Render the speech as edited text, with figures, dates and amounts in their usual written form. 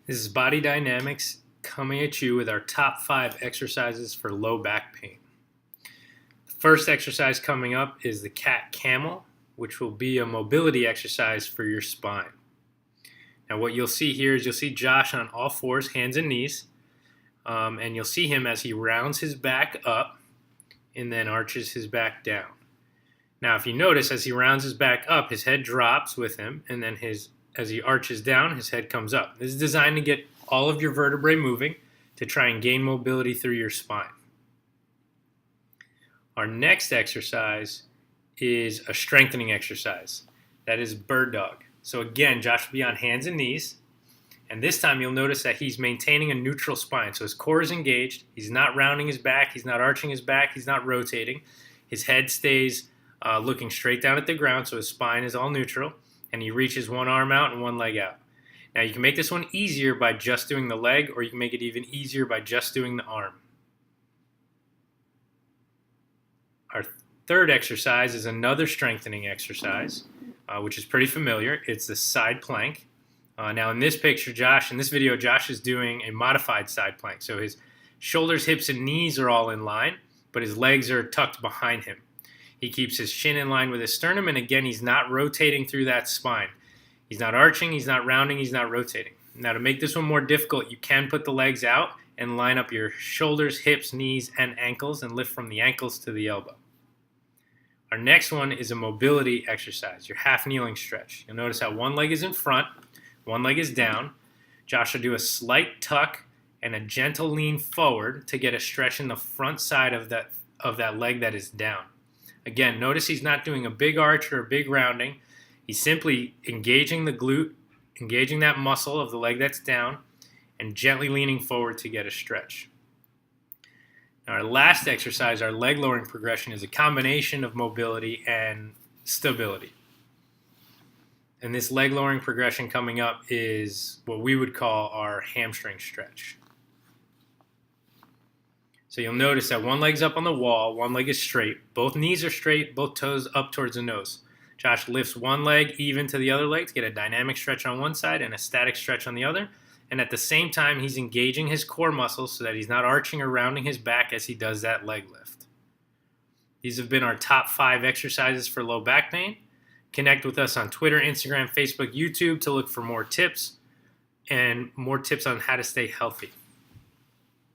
This is Body Dynamics coming at you with our top 5 exercises for low back pain. The first exercise coming up is the cat camel, which will be a mobility exercise for your spine. Now what you'll see here is you'll see Josh on all fours, hands and knees, and you'll see him as he rounds his back up and then arches his back down. Now if you notice, as he rounds his back up, his head drops with him, and then as he arches down, his head comes up. This is designed to get all of your vertebrae moving to try and gain mobility through your spine. Our next exercise is a strengthening exercise. That is bird dog. So again, Josh will be on hands and knees, and this time you'll notice that he's maintaining a neutral spine. So his core is engaged, he's not rounding his back, he's not arching his back, he's not rotating. His head stays looking straight down at the ground, so his spine is all neutral, and he reaches one arm out and one leg out. Now you can make this one easier by just doing the leg, or you can make it even easier by just doing the arm. Our third exercise is another strengthening exercise, which is pretty familiar. It's the side plank. Now in this picture, in this video, Josh is doing a modified side plank. So his shoulders, hips, and knees are all in line, but his legs are tucked behind him. He keeps his chin in line with his sternum, and again, he's not rotating through that spine. He's not arching, he's not rounding, he's not rotating. Now to make this one more difficult, you can put the legs out and line up your shoulders, hips, knees, and ankles, and lift from the ankles to the elbow. Our next one is a mobility exercise, your half kneeling stretch. You'll notice how one leg is in front, one leg is down. Josh will do a slight tuck and a gentle lean forward to get a stretch in the front side of that leg that is down. Again, notice he's not doing a big arch or a big rounding. He's simply engaging the glute, engaging that muscle of the leg that's down, and gently leaning forward to get a stretch. Now our last exercise, our leg lowering progression, is a combination of mobility and stability. And this leg lowering progression coming up is what we would call our hamstring stretch. So you'll notice that one leg's up on the wall, one leg is straight, both knees are straight, both toes up towards the nose. Josh lifts one leg even to the other leg to get a dynamic stretch on one side and a static stretch on the other. And at the same time, he's engaging his core muscles so that he's not arching or rounding his back as he does that leg lift. These have been our top 5 exercises for low back pain. Connect with us on Twitter, Instagram, Facebook, YouTube to look for more tips and more tips on how to stay healthy.